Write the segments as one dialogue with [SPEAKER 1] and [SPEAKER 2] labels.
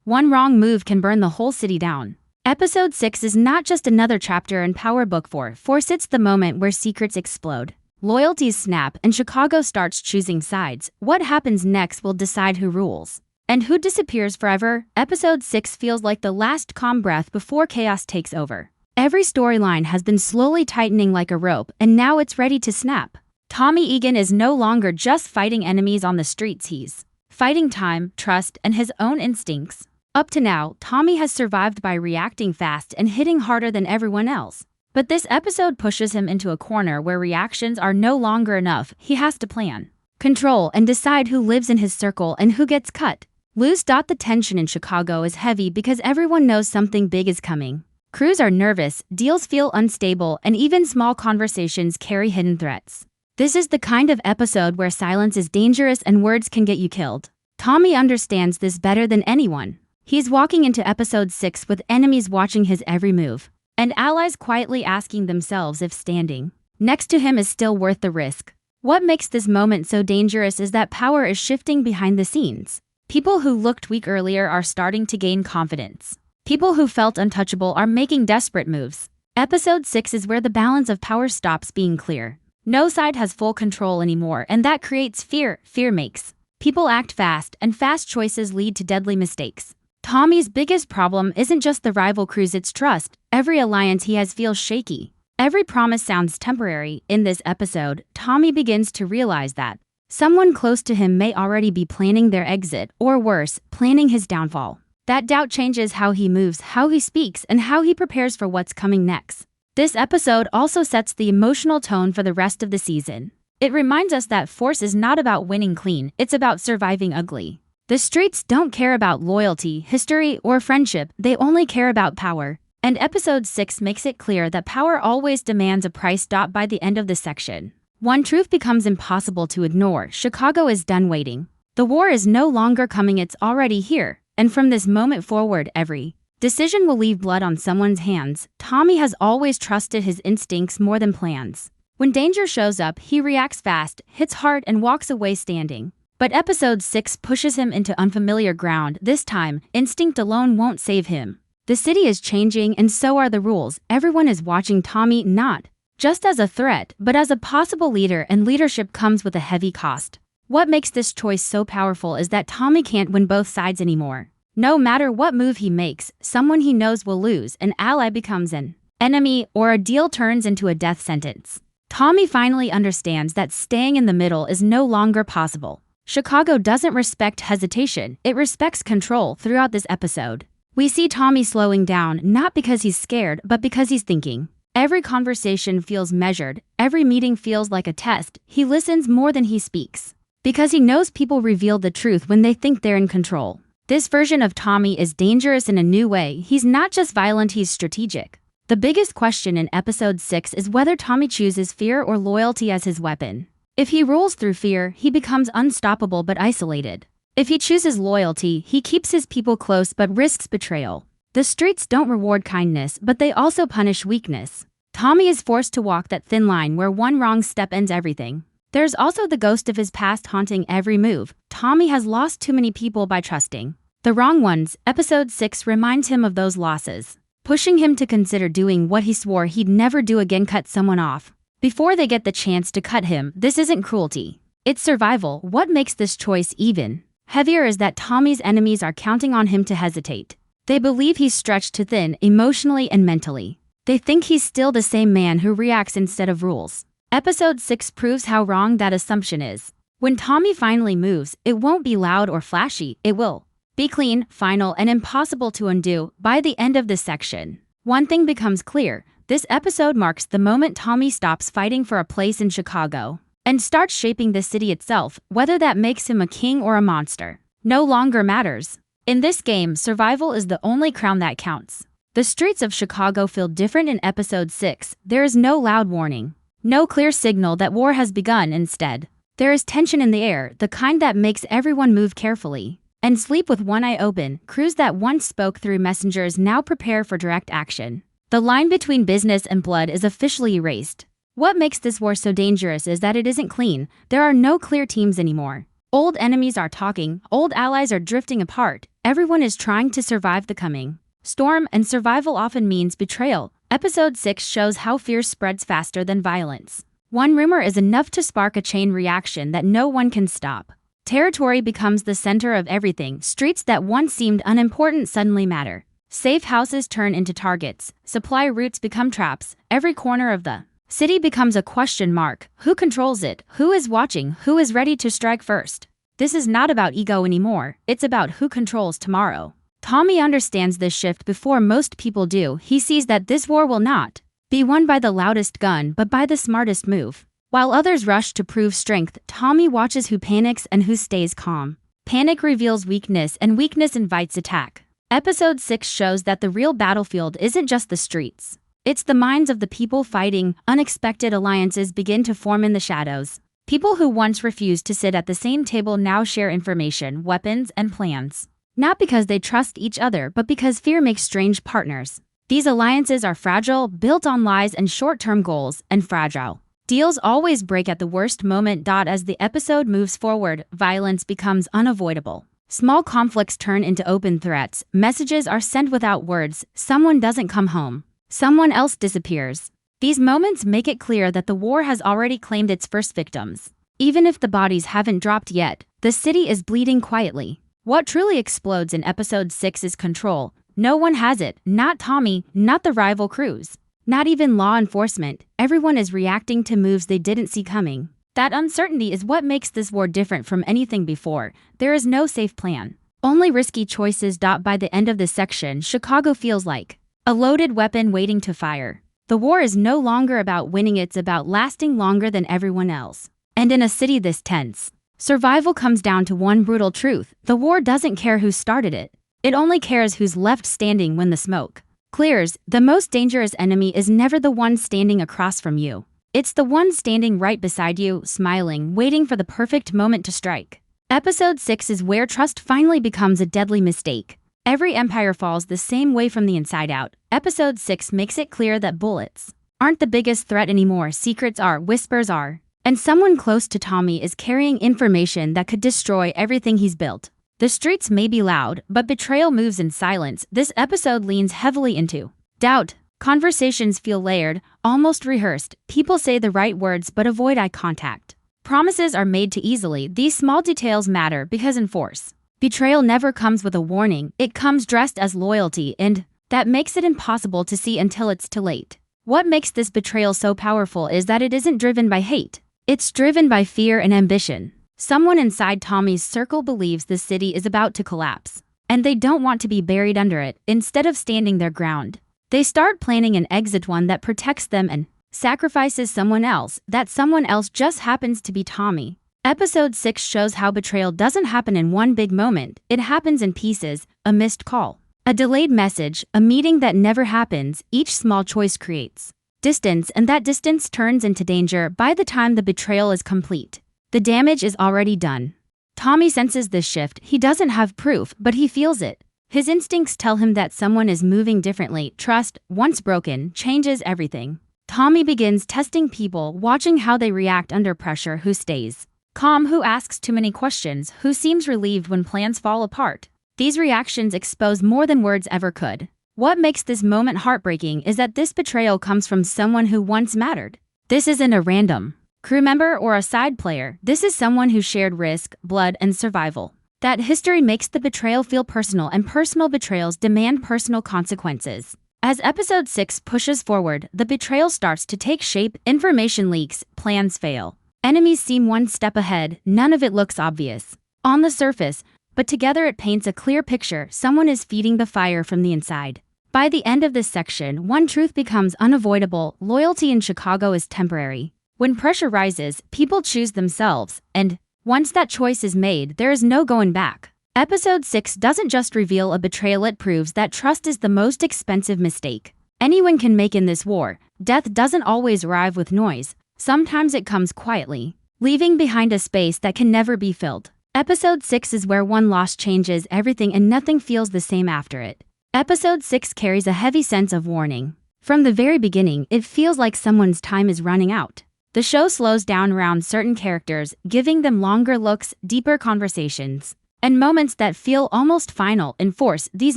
[SPEAKER 1] One wrong move can burn the whole city down. Episode 6 is not just another chapter in Power Book 4. It's the moment where secrets explode. Loyalties snap and Chicago starts choosing sides. What happens next will decide who rules and who disappears forever. Episode 6 feels like the last calm breath before chaos takes over. Every storyline has been slowly tightening like a rope, and now it's ready to snap. Tommy Egan is no longer just fighting enemies on the streets, he's fighting time, trust, and his own instincts. Up to now, Tommy has survived by reacting fast and hitting harder than everyone else. But this episode pushes him into a corner where reactions are no longer enough. He has to plan, control, and decide who lives in his circle and who gets cut. The tension in Chicago is heavy because everyone knows something big is coming. Crews are nervous, deals feel unstable, and even small conversations carry hidden threats. This is the kind of episode where silence is dangerous and words can get you killed. Tommy understands this better than anyone. He's walking into episode 6 with enemies watching his every move, and allies quietly asking themselves if standing next to him is still worth the risk. What makes this moment so dangerous is that power is shifting behind the scenes. People who looked weak earlier are starting to gain confidence. People who felt untouchable are making desperate moves. Episode 6 is where the balance of power stops being clear. No side has full control anymore, and that creates fear. Fear makes people act fast, and fast choices lead to deadly mistakes. Tommy's biggest problem isn't just the rival crews, it's trust. Every alliance he has feels shaky. Every promise sounds temporary. In this episode, Tommy begins to realize that someone close to him may already be planning their exit, or worse, planning his downfall. That doubt changes how he moves, how he speaks, and how he prepares for what's coming next. This episode also sets the emotional tone for the rest of the season. It reminds us that force is not about winning clean, it's about surviving ugly. The streets don't care about loyalty, history, or friendship, they only care about power. And episode 6 makes it clear that power always demands a price. By the end of the section, one truth becomes impossible to ignore: Chicago is done waiting. The war is no longer coming, it's already here. And from this moment forward, every decision will leave blood on someone's hands. Tommy has always trusted his instincts more than plans. When danger shows up, he reacts fast, hits hard, and walks away standing. But episode 6 pushes him into unfamiliar ground. This time, instinct alone won't save him. The city is changing, and so are the rules. Everyone is watching Tommy not just as a threat, but as a possible leader, and leadership comes with a heavy cost. What makes this choice so powerful is that Tommy can't win both sides anymore. No matter what move he makes, someone he knows will lose, an ally becomes an enemy, or a deal turns into a death sentence. Tommy finally understands that staying in the middle is no longer possible. Chicago doesn't respect hesitation, it respects control. Throughout this episode, we see Tommy slowing down, not because he's scared, but because he's thinking. Every conversation feels measured, every meeting feels like a test. He listens more than he speaks, because he knows people reveal the truth when they think they're in control. This version of Tommy is dangerous in a new way. He's not just violent, he's strategic. The biggest question in episode 6 is whether Tommy chooses fear or loyalty as his weapon. If he rules through fear, he becomes unstoppable but isolated. If he chooses loyalty, he keeps his people close but risks betrayal. The streets don't reward kindness, but they also punish weakness. Tommy is forced to walk that thin line where one wrong step ends everything. There's also the ghost of his past haunting every move. Tommy has lost too many people by trusting the wrong ones. Episode 6 reminds him of those losses, pushing him to consider doing what he swore he'd never do again: cut someone off before they get the chance to cut him. This isn't cruelty, it's survival. What makes this choice even heavier is that Tommy's enemies are counting on him to hesitate. They believe he's stretched too thin, emotionally and mentally. They think he's still the same man who reacts instead of rules. Episode 6 proves how wrong that assumption is. When Tommy finally moves, it won't be loud or flashy, it will be clean, final, and impossible to undo. By the end of this section, one thing becomes clear: this episode marks the moment Tommy stops fighting for a place in Chicago and starts shaping the city itself. Whether that makes him a king or a monster no longer matters. In this game, survival is the only crown that counts. The streets of Chicago feel different in episode 6. There is no loud warning, no clear signal that war has begun. Instead, there is tension in the air, the kind that makes everyone move carefully and sleep with one eye open. Crews that once spoke through messengers now prepare for direct action. The line between business and blood is officially erased. What makes this war so dangerous is that it isn't clean. There are no clear teams anymore. Old enemies are talking, old allies are drifting apart, everyone is trying to survive the coming storm, and survival often means betrayal. Episode 6 shows how fear spreads faster than violence. One rumor is enough to spark a chain reaction that no one can stop. Territory becomes the center of everything. Streets that once seemed unimportant suddenly matter. Safe houses turn into targets. Supply routes become traps. Every corner of the city becomes a question mark. Who controls it? Who is watching? Who is ready to strike first? This is not about ego anymore. It's about who controls tomorrow. Tommy understands this shift before most people do. He sees that this war will not be won by the loudest gun, but by the smartest move. While others rush to prove strength, Tommy watches who panics and who stays calm. Panic reveals weakness, and weakness invites attack. Episode 6 shows that the real battlefield isn't just the streets. It's the minds of the people fighting. Unexpected alliances begin to form in the shadows. People who once refused to sit at the same table now share information, weapons, and plans. Not because they trust each other, but because fear makes strange partners. These alliances are fragile, built on lies and short-term goals, and fragile deals always break at the worst moment. As the episode moves forward, violence becomes unavoidable. Small conflicts turn into open threats. Messages are sent without words. Someone doesn't come home. Someone else disappears. These moments make it clear that the war has already claimed its first victims. Even if the bodies haven't dropped yet, the city is bleeding quietly. What truly explodes in Episode 6 is control. No one has it, not Tommy, not the rival crews, not even law enforcement. Everyone is reacting to moves they didn't see coming. That uncertainty is what makes this war different from anything before. There is no safe plan, only risky choices. By the end of this section, Chicago feels like a loaded weapon waiting to fire. The war is no longer about winning, it's about lasting longer than everyone else. And in a city this tense, survival comes down to one brutal truth: the war doesn't care who started it. It only cares who's left standing when the smoke clears. The most dangerous enemy is never the one standing across from you. It's the one standing right beside you, smiling, waiting for the perfect moment to strike. Episode 6 is where trust finally becomes a deadly mistake. Every empire falls the same way from the inside out. Episode 6 makes it clear that bullets aren't the biggest threat anymore. Secrets are, whispers are. And someone close to Tommy is carrying information that could destroy everything he's built. The streets may be loud, but betrayal moves in silence. This episode leans heavily into doubt. Conversations feel layered, almost rehearsed. People say the right words but avoid eye contact. Promises are made too easily. These small details matter because in force, betrayal never comes with a warning. It comes dressed as loyalty, and that makes it impossible to see until it's too late. What makes this betrayal so powerful is that it isn't driven by hate. It's driven by fear and ambition. Someone inside Tommy's circle believes the city is about to collapse, and they don't want to be buried under it. Instead of standing their ground, they start planning an exit, one that protects them and sacrifices someone else. That someone else just happens to be Tommy. Episode 6 shows how betrayal doesn't happen in one big moment. It happens in pieces: a missed call, a delayed message, a meeting that never happens. Each small choice creates distance, and that distance turns into danger. By the time the betrayal is complete, the damage is already done. Tommy senses this shift. He doesn't have proof, but he feels it. His instincts tell him that someone is moving differently. Trust, once broken, changes everything. Tommy begins testing people, watching how they react under pressure: who stays calm, who asks too many questions, who seems relieved when plans fall apart. These reactions expose more than words ever could. What makes this moment heartbreaking is that this betrayal comes from someone who once mattered. This isn't a random crew member or a side player. This is someone who shared risk, blood, and survival. That history makes the betrayal feel personal, and personal betrayals demand personal consequences. As Episode 6 pushes forward, the betrayal starts to take shape. Information leaks, plans fail. Enemies seem one step ahead. None of it looks obvious on the surface, but together it paints a clear picture. Someone is feeding the fire from the inside. By the end of this section, one truth becomes unavoidable: loyalty in Chicago is temporary. When pressure rises, people choose themselves, and once that choice is made, there is no going back. Episode 6 doesn't just reveal a betrayal, it proves that trust is the most expensive mistake anyone can make in this war. Death doesn't always arrive with noise. Sometimes it comes quietly, leaving behind a space that can never be filled. Episode 6 is where one loss changes everything, and nothing feels the same after it. Episode 6 carries a heavy sense of warning. From the very beginning, it feels like someone's time is running out. The show slows down around certain characters, giving them longer looks, deeper conversations, and moments that feel almost final in force. These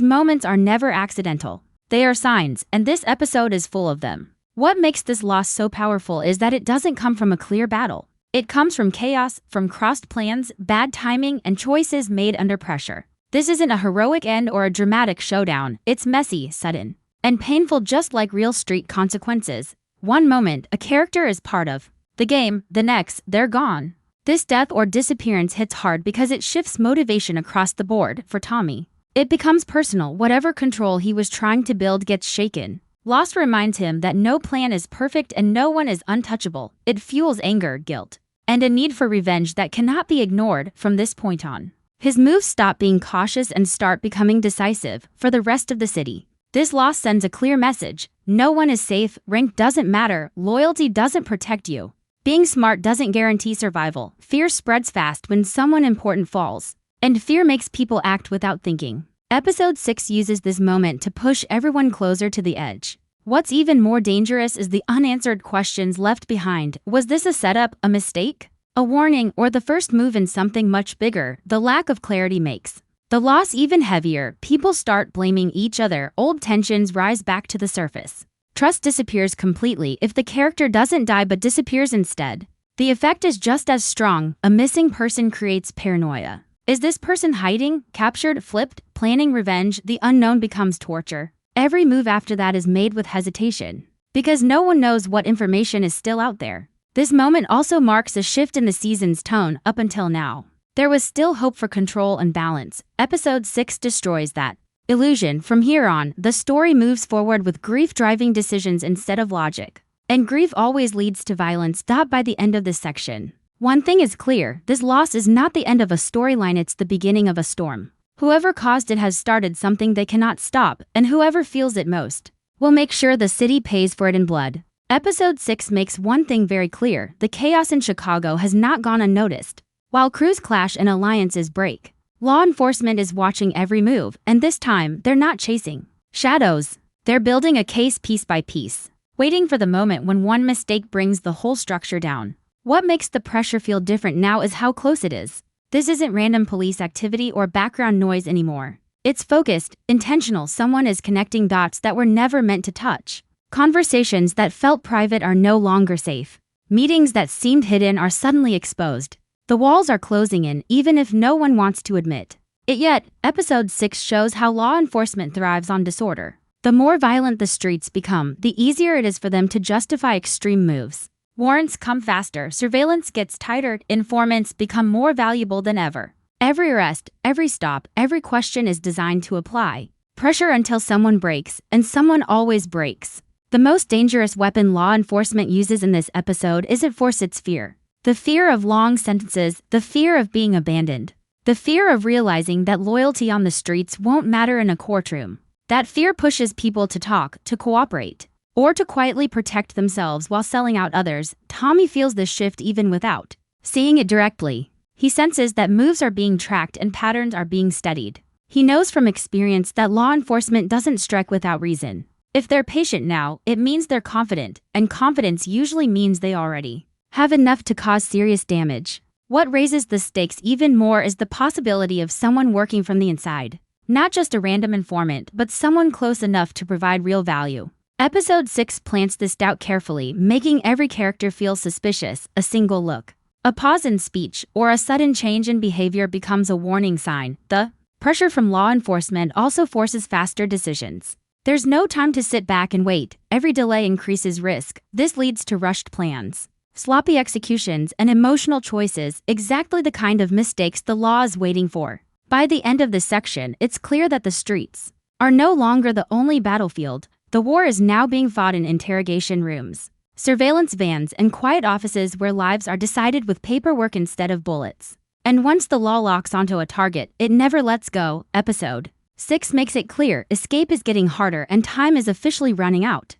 [SPEAKER 1] moments are never accidental. They are signs, and this episode is full of them. What makes this loss so powerful is that it doesn't come from a clear battle. It comes from chaos, from crossed plans, bad timing, and choices made under pressure. This isn't a heroic end or a dramatic showdown. It's messy, sudden, and painful, just like real street consequences. One moment, a character is part of the game, the next, they're gone. This death or disappearance hits hard because it shifts motivation across the board for Tommy. It becomes personal. Whatever control he was trying to build gets shaken. Loss reminds him that no plan is perfect and no one is untouchable. It fuels anger, guilt, and a need for revenge that cannot be ignored from this point on. His moves stop being cautious and start becoming decisive for the rest of the city. This loss sends a clear message. No one is safe, rank doesn't matter, loyalty doesn't protect you. Being smart doesn't guarantee survival. Fear spreads fast when someone important falls, and fear makes people act without thinking. Episode 6 uses this moment to push everyone closer to the edge. What's even more dangerous is the unanswered questions left behind. Was this a setup, a mistake, a warning, or the first move in something much bigger? The lack of clarity makes the loss even heavier. People start blaming each other. Old tensions rise back to the surface. Trust disappears completely if the character doesn't die but disappears instead. The effect is just as strong. A missing person creates paranoia. Is this person hiding, captured, flipped, planning revenge? The unknown becomes torture. Every move after that is made with hesitation, because no one knows what information is still out there. This moment also marks a shift in the season's tone. Up until now, there was still hope for control and balance. Episode 6 destroys that illusion. From here on, the story moves forward with grief driving decisions instead of logic. And grief always leads to violence. By the end of this section, one thing is clear: this loss is not the end of a storyline, it's the beginning of a storm. Whoever caused it has started something they cannot stop, and whoever feels it most will make sure the city pays for it in blood. Episode 6 makes one thing very clear: the chaos in Chicago has not gone unnoticed. While crews clash and alliances break, law enforcement is watching every move, and this time, they're not chasing shadows. They're building a case piece by piece, waiting for the moment when one mistake brings the whole structure down. What makes the pressure feel different now is how close it is. This isn't random police activity or background noise anymore. It's focused, intentional. Someone is connecting dots that were never meant to touch. Conversations that felt private are no longer safe. Meetings that seemed hidden are suddenly exposed. The walls are closing in, even if no one wants to admit it yet. Episode 6 shows how law enforcement thrives on disorder. The more violent the streets become, the easier it is for them to justify extreme moves. Warrants come faster, surveillance gets tighter, informants become more valuable than ever. Every arrest, every stop, every question is designed to apply pressure until someone breaks, and someone always breaks. The most dangerous weapon law enforcement uses in this episode isn't force, it's fear. The fear of long sentences, the fear of being abandoned, the fear of realizing that loyalty on the streets won't matter in a courtroom. That fear pushes people to talk, to cooperate, or to quietly protect themselves while selling out others. Tommy feels this shift even without seeing it directly. He senses that moves are being tracked and patterns are being studied. He knows from experience that law enforcement doesn't strike without reason. If they're patient now, it means they're confident, and confidence usually means they already have enough to cause serious damage. What raises the stakes even more is the possibility of someone working from the inside. Not just a random informant, but someone close enough to provide real value. Episode 6 plants this doubt carefully, making every character feel suspicious. A single look, a pause in speech, or a sudden change in behavior becomes a warning sign. The pressure from law enforcement also forces faster decisions. There's no time to sit back and wait. Every delay increases risk. This leads to rushed plans, sloppy executions, and emotional choices, exactly the kind of mistakes the law is waiting for. By the end of this section, it's clear that the streets are no longer the only battlefield. The war is now being fought in interrogation rooms, surveillance vans, and quiet offices where lives are decided with paperwork instead of bullets. And once the law locks onto a target, it never lets go. Episode 6 makes it clear: escape is getting harder and time is officially running out.